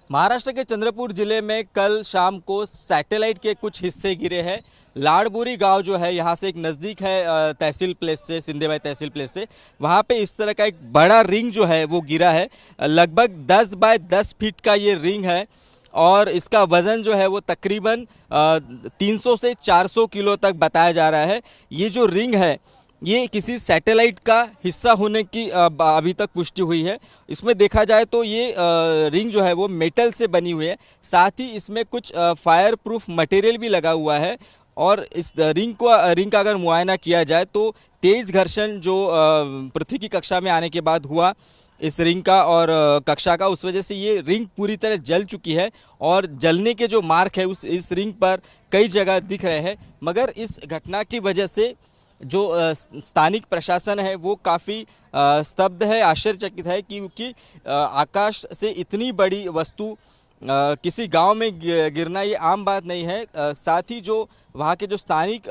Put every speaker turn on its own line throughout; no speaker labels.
महाराष्ट्र के चंद्रपुर जिले में कल शाम को सैटेलाइट के कुछ हिस्से गिरे हैं। लाड़बुरी गांव जो है यहाँ से एक नज़दीक है तहसील प्लेस से, सिंधेबाई तहसील प्लेस से। वहाँ पे इस तरह का एक बड़ा रिंग जो है वो गिरा है। लगभग 10 बाय 10 फीट का ये रिंग है और इसका वज़न जो है वो तकरीबन 300 से 400 किलो तक बताया जा रहा है। ये जो रिंग है ये किसी सैटेलाइट का हिस्सा होने की अभी तक पुष्टि हुई है। इसमें देखा जाए तो ये रिंग जो है वो मेटल से बनी हुई है, साथ ही इसमें कुछ फायर प्रूफ मटेरियल भी लगा हुआ है। और इस रिंग का अगर मुआयना किया जाए तो तेज घर्षण जो पृथ्वी की कक्षा में आने के बाद हुआ इस रिंग का और कक्षा का, उस वजह से ये रिंग पूरी तरह जल चुकी है और जलने के जो मार्क है इस रिंग पर कई जगह दिख रहे हैं। मगर इस घटना की वजह से जो स्थानिक प्रशासन है वो काफ़ी स्तब्ध है, आश्चर्यचकित है, क्योंकि आकाश से इतनी बड़ी वस्तु किसी गांव में गिरना ये आम बात नहीं है। साथ ही जो वहाँ के जो स्थानिक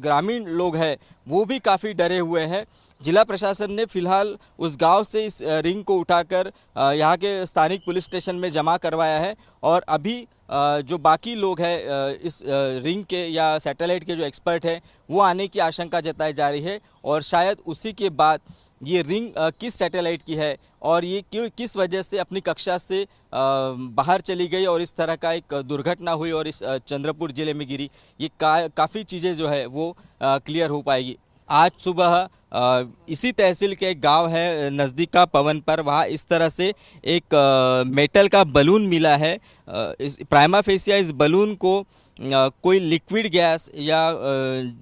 ग्रामीण लोग हैं वो भी काफ़ी डरे हुए हैं। जिला प्रशासन ने फिलहाल उस गांव से इस रिंग को उठाकर यहाँ के स्थानिक पुलिस स्टेशन में जमा करवाया है और अभी जो बाकी लोग हैं इस रिंग के या सैटेलाइट के जो एक्सपर्ट हैं वो आने की आशंका जताई जा रही है और शायद उसी के बाद ये रिंग किस सैटेलाइट की है और ये किस वजह से अपनी कक्षा से बाहर चली गई और इस तरह का एक दुर्घटना हुई और इस चंद्रपुर ज़िले में गिरी, ये काफ़ी चीज़ें जो है वो क्लियर हो पाएगी। आज सुबह इसी तहसील के एक गांव है नज़दीक का पवन पर, वहाँ इस तरह से एक मेटल का बलून मिला है। इस प्राइमा फेसिया इस बलून को कोई लिक्विड गैस या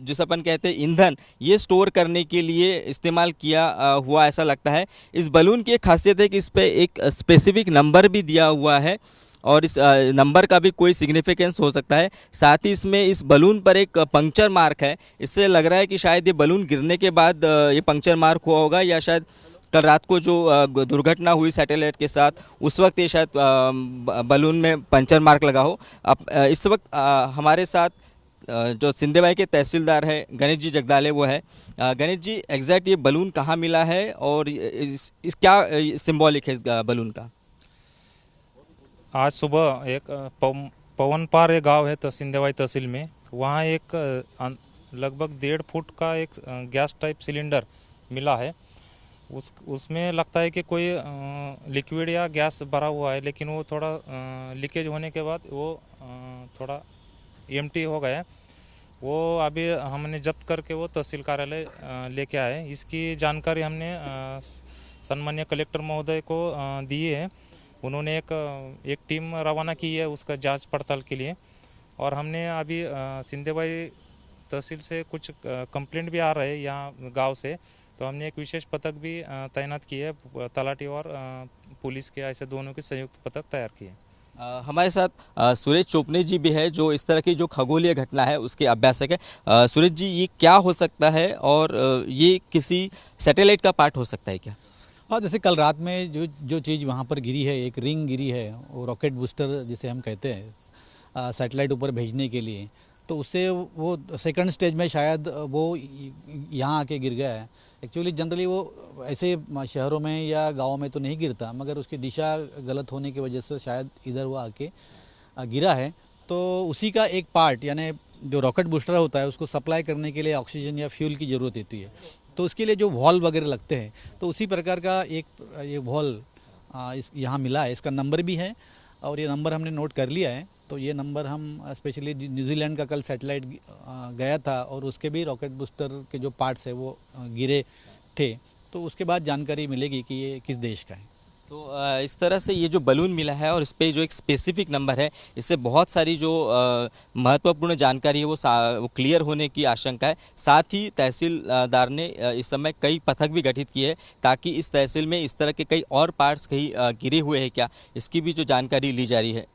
जिसे अपन कहते हैं ईंधन, ये स्टोर करने के लिए इस्तेमाल किया हुआ ऐसा लगता है। इस बलून की एक खासियत है कि इस पर एक स्पेसिफिक नंबर भी दिया हुआ है और इस नंबर का भी कोई सिग्निफिकेंस हो सकता है। साथ ही इसमें इस बलून पर एक पंक्चर मार्क है। इससे लग रहा है कि शायद ये बलून गिरने के बाद ये पंक्चर मार्क हुआ होगा या शायद कल रात को जो दुर्घटना हुई सैटेलाइट के साथ उस वक्त ये शायद बलून में पंक्चर मार्क लगा हो। अब इस वक्त हमारे साथ जो सिंधेबाई के तहसीलदार है गणेश जी जगदाले वो है। गणेश जी, एग्जैक्ट ये बलून कहाँ मिला है और इस क्या सिंबॉलिक है इस बलून का?
आज सुबह एक पवनपार एक गांव है सिंधेबाई तहसील में, वहाँ एक लगभग 1.5 फुट का एक गैस टाइप सिलेंडर मिला है। उसमें लगता है कि कोई लिक्विड या गैस भरा हुआ है, लेकिन वो थोड़ा लीकेज होने के बाद वो थोड़ा एम्प्टी हो गया है। वो अभी हमने जब्त करके वो तहसील कार्यालय लेके आए। इसकी जानकारी हमने सम्माननीय कलेक्टर महोदय को दी है। उन्होंने एक टीम रवाना की है उसका जांच पड़ताल के लिए और हमने अभी सिंधेबाई तहसील से कुछ कंप्लेंट भी आ रहे हैं यहाँ गांव से, तो हमने एक विशेष पथक भी तैनात की है। तलाटी और पुलिस के ऐसे दोनों के संयुक्त पथक तैयार किए।
हमारे साथ सुरेश चोपने जी भी है जो इस तरह की जो खगोलीय घटना है उसके अभ्यासक है। सुरेश जी, ये क्या हो सकता है और ये किसी सैटेलाइट का पार्ट हो सकता है क्या?
हाँ, जैसे कल रात में जो चीज़ वहाँ पर गिरी है, एक रिंग गिरी है, वो रॉकेट बूस्टर जिसे हम कहते हैं सैटेलाइट ऊपर भेजने के लिए, तो उससे वो सेकंड स्टेज में शायद वो यहाँ आके गिर गया है। एक्चुअली जनरली वो ऐसे शहरों में या गाँव में तो नहीं गिरता, मगर उसकी दिशा गलत होने की वजह से शायद इधर वो आके गिरा है। तो उसी का एक पार्ट, यानी जो रॉकेट बूस्टर होता है उसको सप्लाई करने के लिए ऑक्सीजन या फ्यूल की ज़रूरत होती है, तो उसके लिए जो वॉल्व वगैरह लगते हैं, तो उसी प्रकार का एक ये वॉल्व इस यहाँ मिला है। इसका नंबर भी है और ये नंबर हमने नोट कर लिया है। तो ये नंबर हम स्पेशली न्यूजीलैंड का कल सैटेलाइट गया था और उसके भी रॉकेट बूस्टर के जो पार्ट्स है वो गिरे थे, तो उसके बाद जानकारी मिलेगी कि ये किस देश का है।
तो इस तरह से ये जो बलून मिला है और इस पे जो एक स्पेसिफिक नंबर है, इससे बहुत सारी जो महत्वपूर्ण जानकारी है वो क्लियर होने की आशंका है। साथ ही तहसीलदार ने इस समय कई पथक भी गठित किए हैं ताकि इस तहसील में इस तरह के कई और पार्ट्स कहीं गिरे हुए हैं क्या, इसकी भी जो जानकारी ली जा रही है।